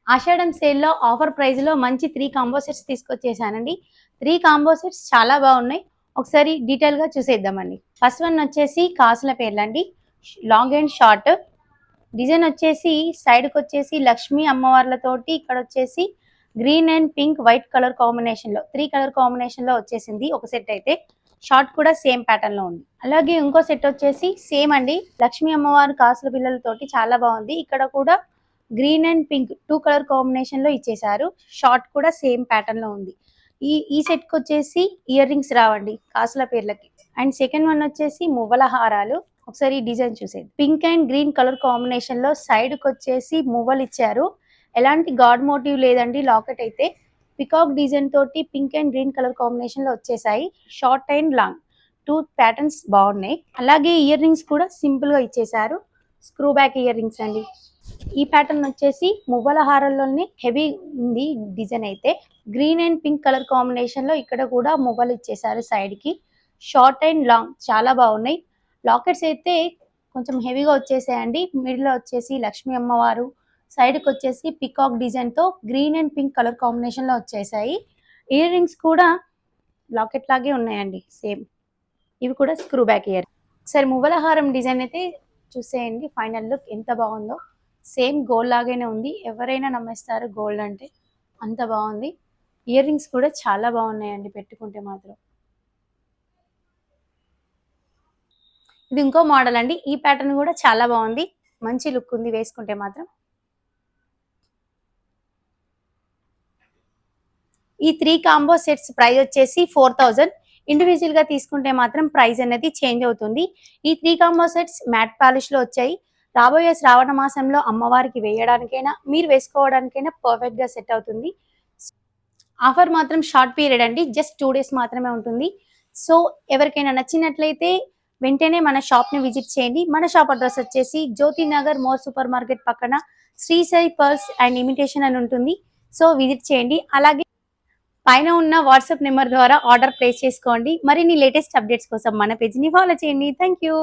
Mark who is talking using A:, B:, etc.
A: ఆషాఢం సేల్‌లో ఆఫర్ ప్రైస్‌లో మంచి 3 కాంబో సెట్స్ తీసుకొచ్చేసానండి. 3 కాంబో సెట్స్ చాలా బాగున్నాయి. ఒకసారి డీటెయిల్‌గా చూసేద్దామండి. ఫస్ట్ వన్ వచ్చేసి కాసుల పేర్లండి. Long and short. డిజైన్ వచ్చేసి సైడ్‌కొచ్చేసి లక్ష్మీ అమ్మవార్లతోటి ఇక్కడొచ్చేసి green and pink, white colour కాంబినేషన్‌లో 3 కలర్ కాంబినేషన్‌లో వచ్చేసింది ఒక సెట్ అయితే. షార్ట్ కూడా సేమ్ ప్యాటర్న్‌లో ఉంది. అలాగే ఇంకో సెట్ వచ్చేసి సేమ్ అండి. లక్ష్మీ అమ్మవారు కాసుల పిల్లలతోటి చాలా బాగుంది. ఇక్కడ కూడా గ్రీన్ అండ్ పింక్ 2 కలర్ కాంబినేషన్‌లో ఇచ్చేశారు. షార్ట్ కూడా సేమ్ ప్యాటర్న్‌లో ఉంది. ఈ సెట్‌కి వచ్చేసి ఇయర్ రింగ్స్ రావండి కాసుల పేర్లకి. అండ్ సెకండ్ వన్ వచ్చేసి మువ్వల హారాలు. ఒకసారి ఈ డిజైన్ చూసేది. పింక్ అండ్ గ్రీన్ కలర్ కాంబినేషన్‌లో సైడ్‌కి వచ్చేసి మువ్వలు ఇచ్చారు. ఎలాంటి గాడ్ మోటివ్ లేదండి లాకెట్ అయితే. పికాక్ డిజైన్ తోటి పింక్ అండ్ గ్రీన్ కలర్ కాంబినేషన్‌లో వచ్చేసాయి. షార్ట్ అండ్ లాంగ్ 2 ప్యాటర్న్స్ బాగున్నాయి. అలాగే ఇయర్ రింగ్స్ కూడా సింపుల్‌గా ఇచ్చేశారు. స్క్రూ బ్యాక్ ఇయర్ రింగ్స్ అండి. ఈ ప్యాటర్న్ వచ్చేసి మువ్వల హారాల్లోనే హెవీ ఉంది డిజైన్ అయితే. Green and pink colour combination లో ఇక్కడ కూడా మువ్వలు ఇచ్చేసారు సైడ్ కి. షార్ట్ అండ్ లాంగ్ చాలా బాగున్నాయి. లాకెట్స్ అయితే కొంచెం హెవీగా వచ్చేసాయండి. మిడిల్ లో వచ్చేసి లక్ష్మీ అమ్మవారు, సైడ్ కి వచ్చేసి పికాక్ డిజైన్ తో green and pink colour combination లో వచ్చేసాయి. ఇయర్ రింగ్స్ కూడా లాకెట్ లాగే ఉన్నాయండి సేమ్. ఇవి కూడా స్క్రూ బ్యాక్ ఇయర్. ఒకసారి మువ్వల హారం డిజైన్ అయితే చూసేయండి. ఫైనల్ లుక్ ఎంత బాగుందో. సేమ్ గోల్డ్ లాగానే ఉంది. ఎవరైనా నమ్మేస్తారు గోల్డ్ అంటే, అంత బాగుంది. ఇయర్ రింగ్స్ కూడా చాలా బాగున్నాయండి పెట్టుకుంటే మాత్రం. ఇది ఇంకో మోడల్ అండి. ఈ ప్యాటర్న్ కూడా చాలా బాగుంది. మంచి లుక్ ఉంది వేసుకుంటే మాత్రం. ఈ 3 కాంబో సెట్స్ ప్రైస్ వచ్చేసి 4000. ఇండివిజువల్ గా తీసుకుంటే మాత్రం ప్రైస్ అనేది చేంజ్ అవుతుంది. ఈ 3 కాంబో సెట్స్ మ్యాట్ పాలిష్ లో వచ్చాయి. రాబోయే శ్రావణ మాసంలో అమ్మవారికి వేయడానికైనా, మీరు వేసుకోవడానికైనా పర్ఫెక్ట్ గా సెట్ అవుతుంది. ఆఫర్ మాత్రం షార్ట్ పీరియడ్ అండి. జస్ట్ 2 డేస్ మాత్రమే ఉంటుంది. సో ఎవరికైనా నచ్చినట్లయితే వెంటనే మన షాప్ ని విజిట్ చేయండి. మన షాప్ అడ్రస్ వచ్చేసి జ్యోతి నగర్ మోర్ సూపర్ మార్కెట్ పక్కన Shri Sai pearls and imitation అని ఉంటుంది. సో విజిట్ చేయండి. అలాగే పైన ఉన్న వాట్సాప్ నెంబర్ ద్వారా ఆర్డర్ ప్లేస్ చేసుకోండి. మరిన్ని లేటెస్ట్ అప్డేట్స్ కోసం మన పేజ్ని ఫాలో చేయండి. Thank you.